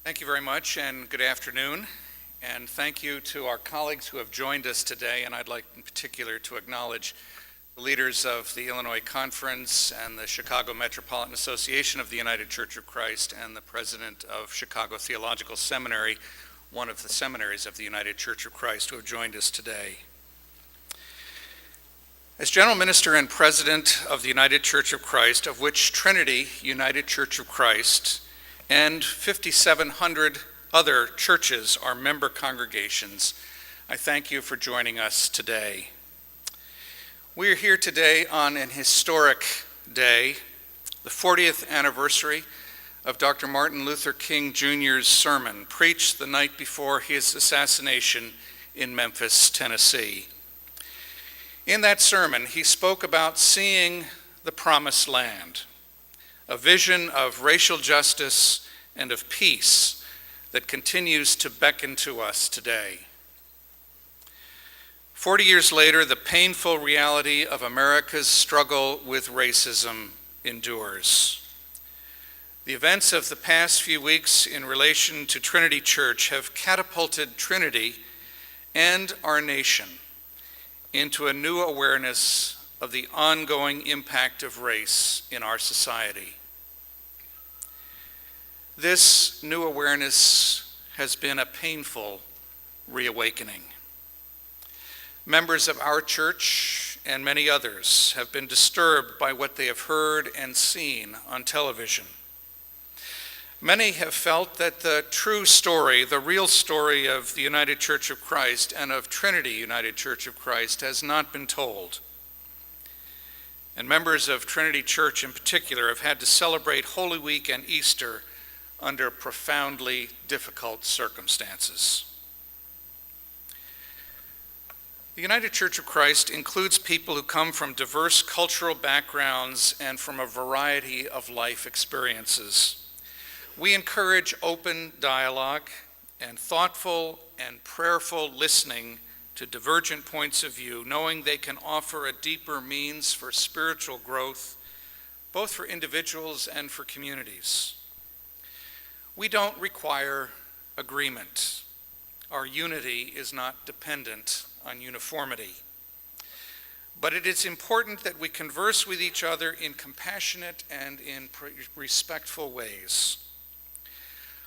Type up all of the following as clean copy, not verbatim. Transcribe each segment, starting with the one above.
Thank you very much, and good afternoon. And thank you to our colleagues who have joined us today, and I'd like in particular to acknowledge the leaders of the Illinois Conference and the Chicago Metropolitan Association of the United Church of Christ and the president of Chicago Theological Seminary, one of the seminaries of the United Church of Christ, who have joined us today. As General Minister and President of the United Church of Christ, of which Trinity United Church of Christ and 5,700 other churches are member congregations, I thank you for joining us today. We are here today on an historic day, the 40th anniversary of Dr. Martin Luther King Jr.'s sermon, preached the night before his assassination in Memphis, Tennessee. In that sermon, he spoke about seeing the promised land, a vision of racial justice and of peace that continues to beckon to us today. 40 years later, the painful reality of America's struggle with racism endures. The events of the past few weeks in relation to Trinity Church have catapulted Trinity and our nation into a new awareness of the ongoing impact of race in our society. This new awareness has been a painful reawakening. Members of our church and many others have been disturbed by what they have heard and seen on television. Many have felt that the true story, the real story of the United Church of Christ and of Trinity United Church of Christ has not been told. And members of Trinity Church in particular have had to celebrate Holy Week and Easter under profoundly difficult circumstances. The United Church of Christ includes people who come from diverse cultural backgrounds and from a variety of life experiences. We encourage open dialogue and thoughtful and prayerful listening to divergent points of view, knowing they can offer a deeper means for spiritual growth, both for individuals and for communities. We don't require agreement. Our unity is not dependent on uniformity. But it is important that we converse with each other in compassionate and in respectful ways.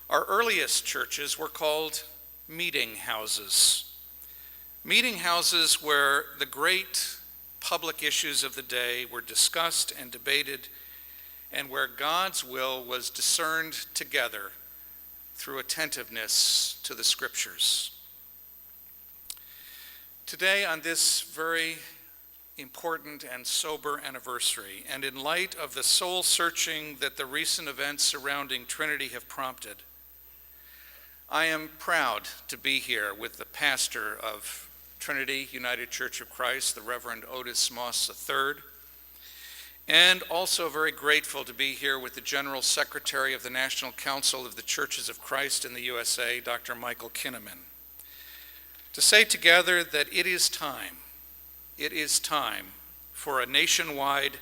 Our earliest churches were called meeting houses. Meeting houses where the great public issues of the day were discussed and debated, and where God's will was discerned together through attentiveness to the Scriptures. Today, on this very important and sober anniversary, and in light of the soul-searching that the recent events surrounding Trinity have prompted, I am proud to be here with the pastor of Trinity United Church of Christ, the Reverend Otis Moss III, and also very grateful to be here with the General Secretary of the National Council of the Churches of Christ in the USA, Dr. Michael Kinnaman, to say together that it is time for a nationwide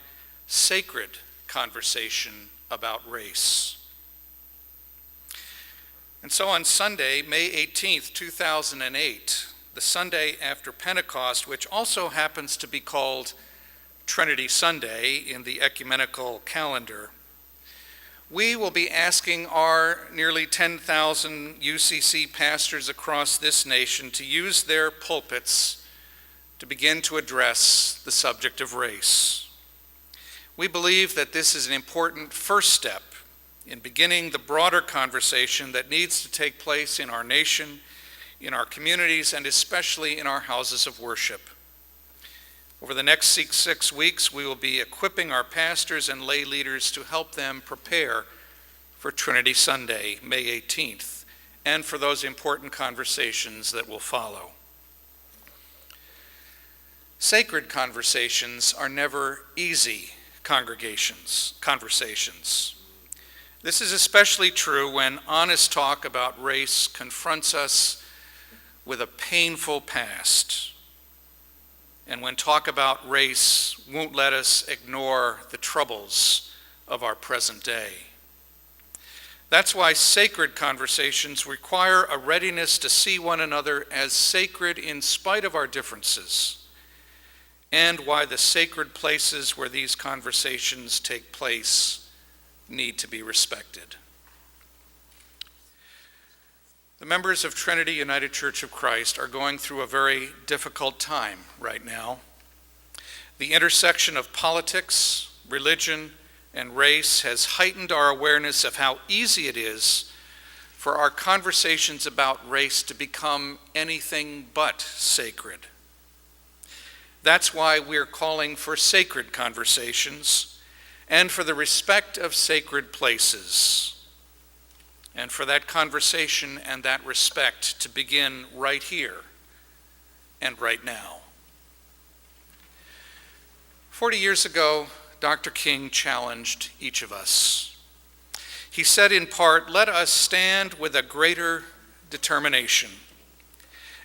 sacred conversation about race. And so on Sunday, May 18th, 2008, the Sunday after Pentecost, which also happens to be called Trinity Sunday in the ecumenical calendar, we will be asking our nearly 10,000 UCC pastors across this nation to use their pulpits to begin to address the subject of race. We believe that this is an important first step in beginning the broader conversation that needs to take place in our nation, in our communities, and especially in our houses of worship. Over the next 6 weeks, we will be equipping our pastors and lay leaders to help them prepare for Trinity Sunday, May 18th, and for those important conversations that will follow. Sacred conversations are never easy conversations. This is especially true when honest talk about race confronts us with a painful past, and when talk about race won't let us ignore the troubles of our present day. That's why sacred conversations require a readiness to see one another as sacred in spite of our differences, and why the sacred places where these conversations take place need to be respected. The members of Trinity United Church of Christ are going through a very difficult time right now. The intersection of politics, religion, and race has heightened our awareness of how easy it is for our conversations about race to become anything but sacred. That's why we're calling for sacred conversations and for the respect of sacred places, and for that conversation and that respect to begin right here and right now. 40 years ago, Dr. King challenged each of us. He said in part, "Let us stand with a greater determination,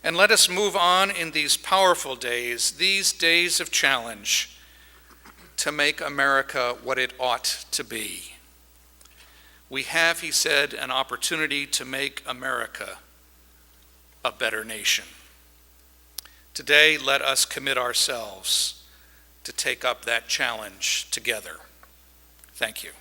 and let us move on in these powerful days, these days of challenge, to make America what it ought to be." We have, he said, an opportunity to make America a better nation. Today, let us commit ourselves to take up that challenge together. Thank you.